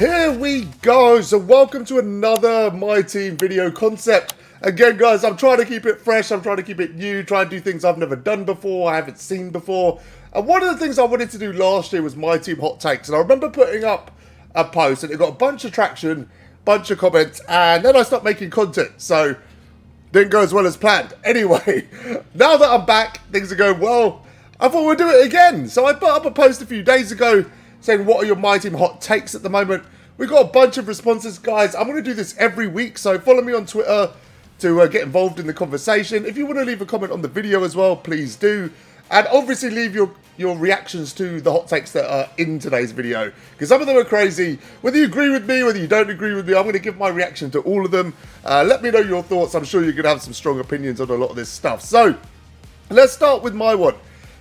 Here we go. So welcome to another My Team video concept. Again, guys, I'm trying to keep it fresh. I'm trying to keep it new. Try and do things I've never done before. I haven't seen before. And one of the things I wanted to do last year was My Team hot takes. And I remember putting up a post and it got a bunch of traction, bunch of comments, and then I stopped making content. So didn't go as well as planned. Anyway, now that I'm back, things are going well. I thought we'd do it again. So I put up a post a few days ago saying, what are your My Team hot takes at the moment? We got a bunch of responses, guys. I'm going to do this every week, so follow me on Twitter to get involved in the conversation. If you want to leave a comment on the video as well, please do. And obviously leave your reactions to the hot takes that are in today's video, because some of them are crazy. Whether you agree with me, whether you don't agree with me, I'm going to give my reaction to all of them. Let me know your thoughts. I'm sure you're going to have some strong opinions on a lot of this stuff. So let's start with my one.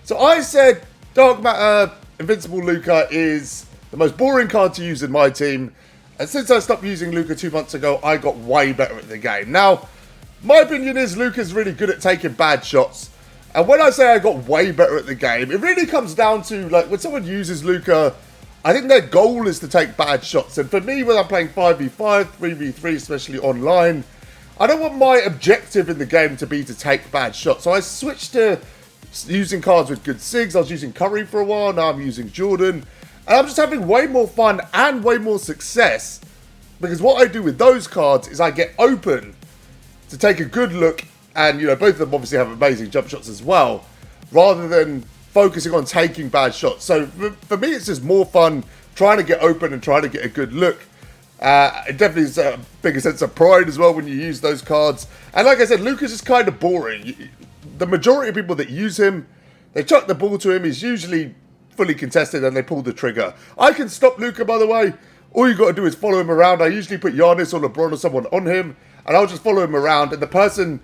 So I said Dark Matter Invincible Luca is the most boring card to use in My Team. And since I stopped using Luca 2 months ago, I got way better at the game. Now, my opinion is Luca's really good at taking bad shots. And when I say I got way better at the game, it really comes down to, like, when someone uses Luca, I think their goal is to take bad shots. And for me, when I'm playing 5v5, 3v3, especially online, I don't want my objective in the game to be to take bad shots. So I switched to using cards with good SIGs. I was using Curry for a while, now I'm using Jordan. And I'm just having way more fun and way more success, because what I do with those cards is I get open to take a good look, and, you know, both of them obviously have amazing jump shots as well, rather than focusing on taking bad shots. So for me, it's just more fun trying to get open and trying to get a good look. It definitely is a bigger sense of pride as well when you use those cards. And like I said, Luca's is kind of boring. The majority of people that use him, they chuck the ball to him. He's usually fully contested and they pull the trigger. I can stop Luca, by the way. All you got to do is follow him around. I usually put Giannis or LeBron or someone on him, and I'll just follow him around. And the person,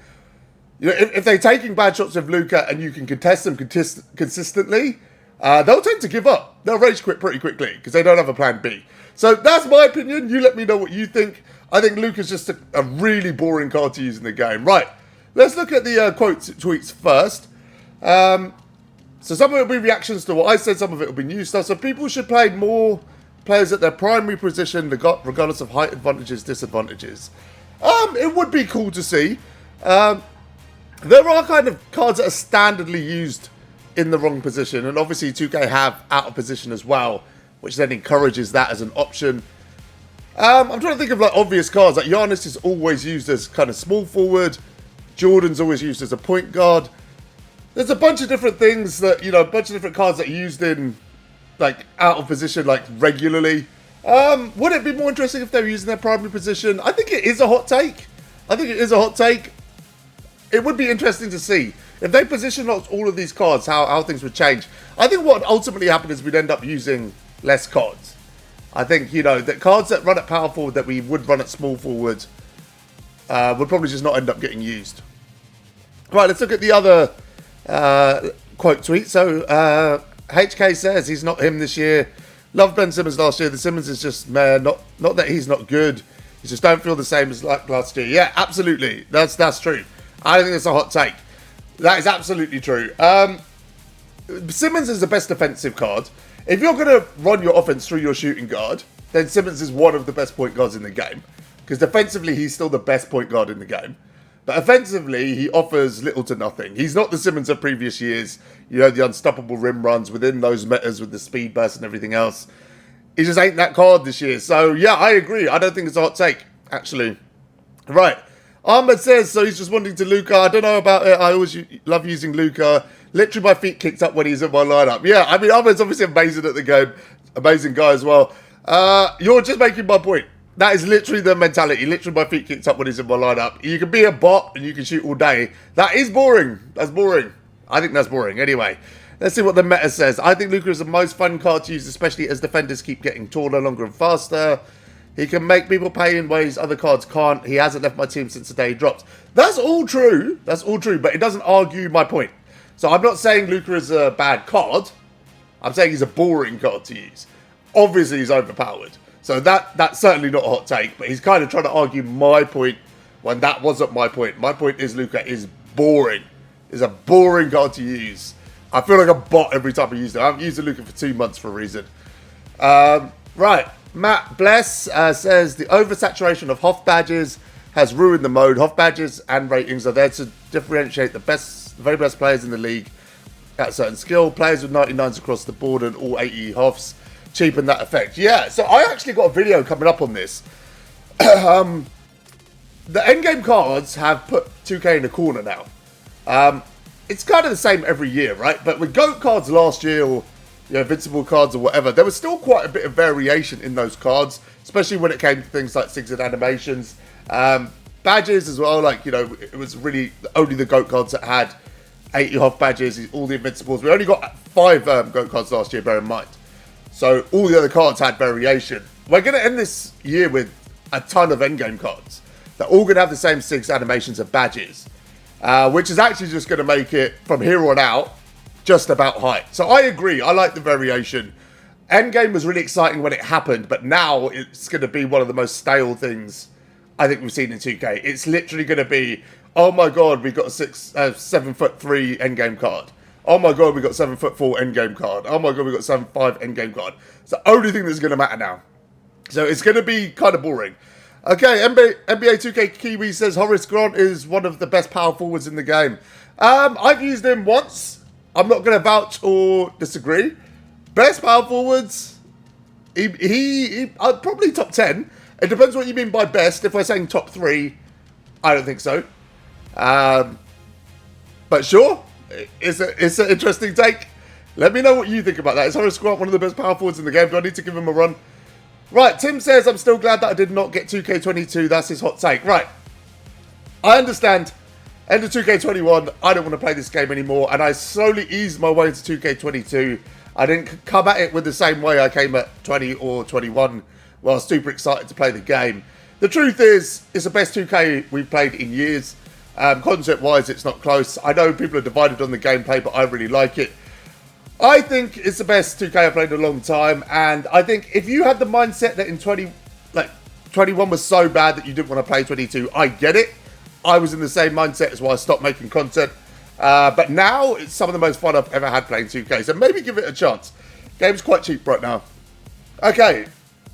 you know, if they're taking bad shots with Luca and you can contest them consistently, they'll tend to give up. They'll rage quit pretty quickly because they don't have a plan B. So that's my opinion. You let me know what you think. I think Luca's just a really boring card to use in the game. Right, let's look at the quotes tweets first. So some of it will be reactions to what I said, some of it will be new stuff. So people should play more players at their primary position, regardless of height advantages, disadvantages. It would be cool to see. There are kind of cards that are standardly used in the wrong position, and obviously 2K have out of position as well, which then encourages that as an option. I'm trying to think of, like, obvious cards. Like Giannis is always used as kind of small forward. Jordan's always used as a point guard. There's a bunch of different things that, you know, a bunch of different cards that are used in, like, out of position, like, regularly. Would it be more interesting if they were using their primary position? I think it is a hot take. It would be interesting to see. If they position locked all of these cards, how things would change. I think what ultimately happened is we'd end up using less cards. I think, you know, the cards that run at power forward that we would run at small forward would probably just not end up getting used. Right, let's look at the other quote tweet. So HK says he's not him this year. Loved Ben Simmons last year. The Simmons is just, man, not that he's not good. He just don't feel the same as like last year. Yeah, absolutely. That's true. I think that's a hot take. That is absolutely true. Simmons is the best defensive card. If you're going to run your offense through your shooting guard, then Simmons is one of the best point guards in the game. Because defensively, he's still the best point guard in the game. But offensively, he offers little to nothing. He's not the Simmons of previous years. You know, the unstoppable rim runs within those metas with the speed burst and everything else. He just ain't that card this year. So, yeah, I agree. I don't think it's a hot take, actually. Right. Ahmed says, so he's just wanting to Luca. I don't know about it. I always love using Luca. Literally, my feet kicked up when he's in my lineup. Yeah, I mean, Ahmed's obviously amazing at the game. Amazing guy as well. You're just making my point. That is literally the mentality. Literally, my feet kicked up when he's in my lineup. You can be a bot and you can shoot all day. That is boring. That's boring. I think that's boring. Anyway, let's see what the meta says. I think Luca is the most fun card to use, especially as defenders keep getting taller, longer, and faster. He can make people pay in ways other cards can't. He hasn't left my team since the day he dropped. That's all true. That's all true, but it doesn't argue my point. So I'm not saying Luca is a bad card. I'm saying he's a boring card to use. Obviously, he's overpowered. So that's certainly not a hot take, but he's kind of trying to argue my point when that wasn't my point. My point is Luca is boring. Is a boring card to use. I feel like a bot every time I use it. I haven't used a Luca for 2 months for a reason. Right. Matt Bless says the oversaturation of Hoff badges has ruined the mode. Hoff badges and ratings are there to differentiate the very best players in the league at a certain skill. Players with 99s across the board and all 80 Hoffs cheapen that effect. Yeah, so I actually got a video coming up on this. The endgame cards have put 2K in a corner now. It's kind of the same every year, right? But with GOAT cards last year, or Invincible cards or whatever, there was still quite a bit of variation in those cards, especially when it came to things like zigzag animations. Badges as well, it was really only the GOAT cards that had 80 Hoff badges, all the Invincibles. We only got 5 GOAT cards last year, bear in mind. So all the other cards had variation. We're going to end this year with a ton of endgame cards. They're all going to have the same 6 animations of badges, which is actually just going to make it, from here on out, just about height. So I agree, I like the variation. Endgame was really exciting when it happened, but now it's going to be one of the most stale things I think we've seen in 2K. It's literally going to be, oh my god, we got a 7'3" endgame card. Oh my god, we got 7'4" endgame card. Oh my god, we got 7'5" endgame card. It's the only thing that's going to matter now. So it's going to be kind of boring. Okay, NBA 2K Kiwi says Horace Grant is one of the best power forwards in the game. I've used him once. I'm not going to vouch or disagree. Best power forwards, he probably top 10. It depends what you mean by best. If we're saying top 3, I don't think so. But sure, it's an interesting take. Let me know what you think about that. Is Horace Grant one of the best power forwards in the game? Do I need to give him a run? Right, Tim says, I'm still glad that I did not get 2K22. That's his hot take. Right, I understand. End of 2K21, I don't want to play this game anymore, and I slowly eased my way into 2K22. I didn't come at it with the same way I came at 20 or 21, where I was super excited to play the game. The truth is, it's the best 2K we've played in years. Concept-wise, it's not close. I know people are divided on the gameplay, but I really like it. I think it's the best 2K I've played in a long time, and I think if you had the mindset that in 21 was so bad that you didn't want to play 22, I get it. I was in the same mindset as why I stopped making content. But now, it's some of the most fun I've ever had playing 2K, so maybe give it a chance. Game's quite cheap right now. Okay,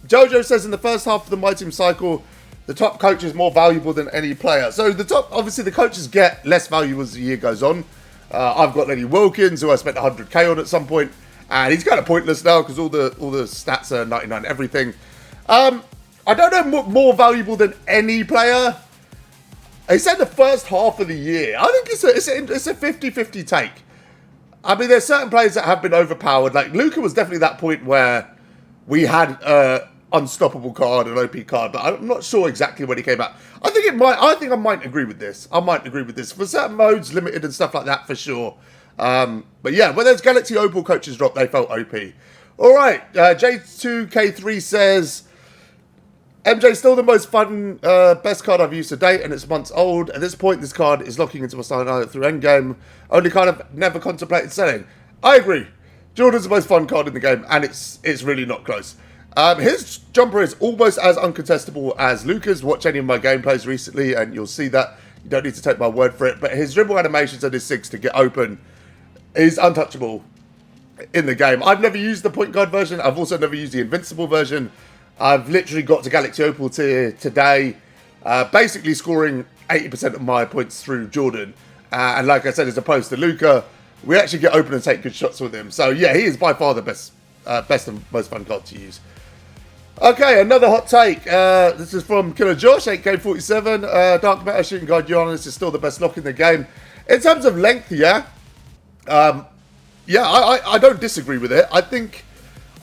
Jojo says in the first half of the Myteam cycle, the top coach is more valuable than any player. So obviously the coaches get less value as the year goes on. I've got Lenny Wilkins, who I spent 100k on at some point, and he's kind of pointless now because all the stats are 99 everything. I don't know more valuable than any player. He said the first half of the year. I think it's a 50-50 take. I mean, there's certain players that have been overpowered. Like Luka was definitely that point where we had unstoppable card, an OP card, but I'm not sure exactly when he came out. I think I might agree with this. For certain modes, limited and stuff like that, for sure. But yeah, when those Galaxy Opal coaches dropped, they felt OP. All right, J2K3 says, MJ still the most fun, best card I've used to date, and it's months old. At this point, this card is locking into my starting through endgame. Only card I've never contemplated selling. I agree. Jordan's the most fun card in the game, and it's really not close. His jumper is almost as uncontestable as Luka's. Watch any of my gameplays recently, and you'll see that. You don't need to take my word for it. But his dribble animations and his 6 to get open is untouchable in the game. I've never used the point guard version. I've also never used the Invincible version. I've literally got to Galaxy Opal tier today, basically scoring 80% of my points through Jordan. And like I said, as opposed to Luka, we actually get open and take good shots with him. So yeah, he is by far the best and most fun card to use. Okay, another hot take. This is from Killer Josh, 8K47. Dark Matter shooting guard Giannis is still the best lock in the game. In terms of length, yeah. I don't disagree with it. I think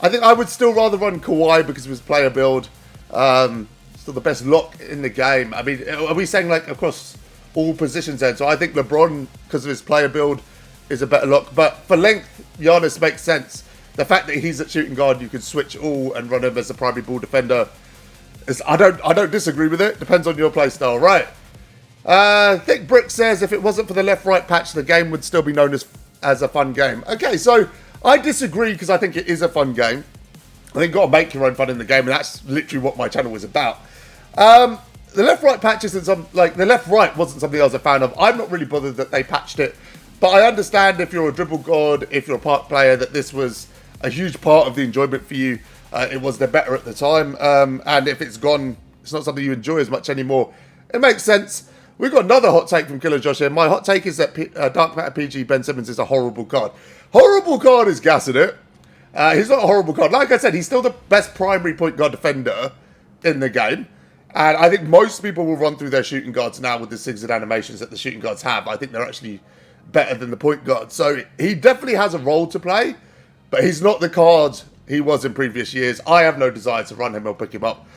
I would still rather run Kawhi because of his player build. Still the best lock in the game. I mean, are we saying like across all positions then? So I think LeBron, because of his player build, is a better lock. But for length, Giannis makes sense. The fact that he's at shooting guard, you can switch all and run him as a primary ball defender. I don't disagree with it. Depends on your play style, right? Thick Brick says if it wasn't for the left-right patch, the game would still be known as a fun game. Okay, so I disagree because I think it is a fun game. I think you've got to make your own fun in the game, and that's literally what my channel was about. The left-right patches and the left-right wasn't something I was a fan of. I'm not really bothered that they patched it, but I understand if you're a dribble god, if you're a park player, that this was a huge part of the enjoyment for you. It was their better at the time. And if it's gone, it's not something you enjoy as much anymore. It makes sense. We've got another hot take from Killer Josh here. My hot take is that Dark Matter PG Ben Simmons is a horrible card. Horrible card is gassing it. He's not a horrible card. Like I said, he's still the best primary point guard defender in the game. And I think most people will run through their shooting guards now with the SIGs animations that the shooting guards have. I think they're actually better than the point guard. So he definitely has a role to play, but he's not the card he was in previous years. I have no desire to run him or pick him up.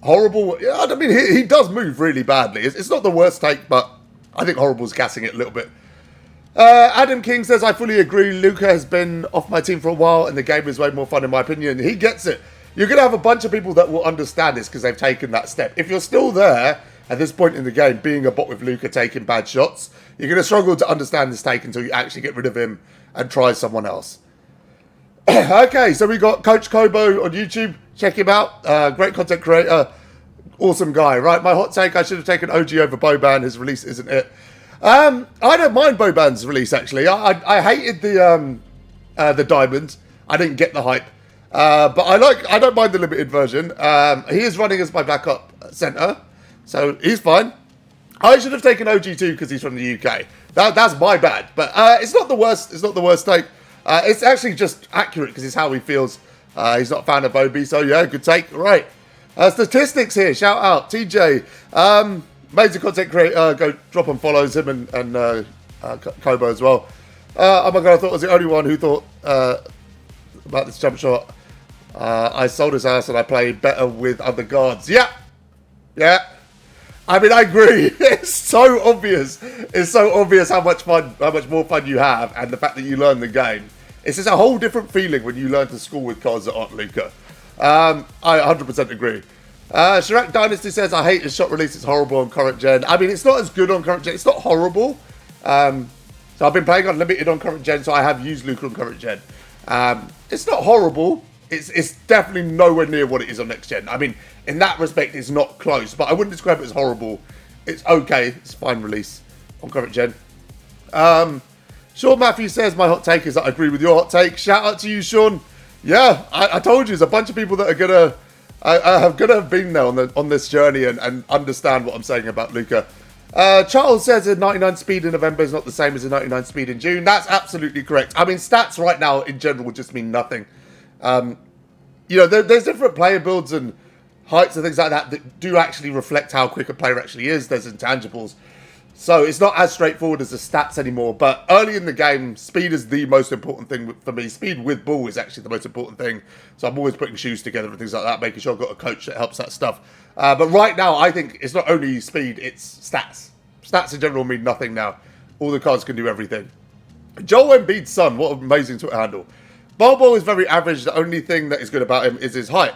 Horrible. Yeah, I mean, he does move really badly. It's not the worst take, but I think Horrible's gassing it a little bit. Adam King says, I fully agree. Luka has been off my team for a while, and the game is way more fun, in my opinion. He gets it. You're going to have a bunch of people that will understand this because they've taken that step. If you're still there at this point in the game, being a bot with Luka taking bad shots, you're going to struggle to understand this take until you actually get rid of him and try someone else. Okay, so we got Coach Kobo on YouTube. Check him out. Great content creator. Awesome guy, right? My hot take, I should have taken OG over Boban. His release isn't it. I don't mind Boban's release, actually. I hated the diamond. I didn't get the hype. But I don't mind the limited version. He is running as my backup center, so he's fine. I should have taken OG too because he's from the UK. That's my bad. But it's not the worst. It's not the worst take. It's actually just accurate because it's how he feels. He's not a fan of Obi, so yeah, good take. Right. Statistics here. Shout out TJ. Amazing content creator. Go drop and follows him and Kobo as well. Oh my god, I thought I was the only one who thought about this jump shot. I sold his ass and I played better with other guards. Yeah. Yeah. I mean, I agree. It's so obvious. It's so obvious how much more fun you have, and the fact that you learn the game. It's just a whole different feeling when you learn to score with cards that aren't Luka. I 100% agree. Chirac Dynasty says, I hate his shot release. It's horrible on current gen. I mean, it's not as good on current gen. It's not horrible. So I've been playing unlimited on current gen, so I have used Luka on current gen. It's not horrible. It's definitely nowhere near what it is on next gen. I mean, in that respect, it's not close, but I wouldn't describe it as horrible. It's okay. It's fine release on current gen. Sean Matthews says, my hot take is that I agree with your hot take. Shout out to you, Sean. Yeah, I told you, there's a bunch of people that are gonna have been there on this journey and understand what I'm saying about Luka. Charles says a 99 speed in November is not the same as a 99 speed in June. That's absolutely correct. I mean, stats right now in general would just mean nothing. You know, there's different player builds and heights and things like that do actually reflect how quick a player actually is. There's intangibles. So it's not as straightforward as the stats anymore. But early in the game, speed is the most important thing for me. Speed with ball is actually the most important thing. So I'm always putting shoes together and things like that, making sure I've got a coach that helps that stuff. But right now, I think it's not only speed, it's stats. Stats in general mean nothing now. All the cards can do everything. Joel Embiid's son, what an amazing Twitter handle. Bobo is very average. The only thing that is good about him is his height.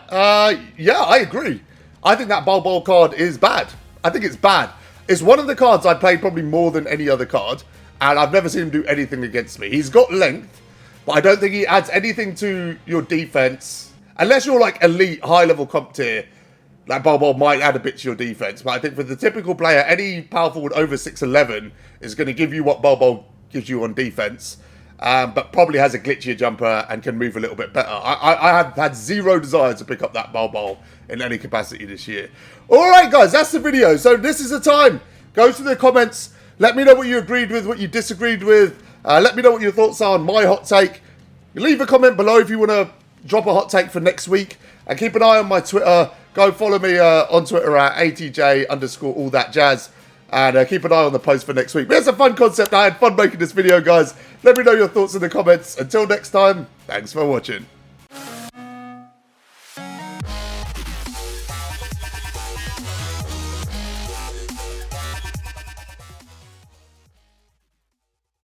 Yeah, I agree. I think that Bobo card is bad. I think it's bad. It's one of the cards I played probably more than any other card, and I've never seen him do anything against me. He's got length, but I don't think he adds anything to your defense. Unless you're like elite, high-level comp tier, like Bobo might add a bit to your defense. But I think for the typical player, any power forward over 6'11" is going to give you what Bobo gives you on defense. But probably has a glitchier jumper and can move a little bit better. I have had zero desire to pick up that Bobo in any capacity this year. Alright guys, that's the video. So this is the time. Go to the comments. Let me know what you agreed with, what you disagreed with. Let me know what your thoughts are on my hot take. Leave a comment below if you want to drop a hot take for next week. And keep an eye on my Twitter. Go follow me on Twitter at ATJ_AllThatJaz. And keep an eye on the post for next week. But it's a fun concept. I had fun making this video, guys. Let me know your thoughts in the comments. Until next time, thanks for watching.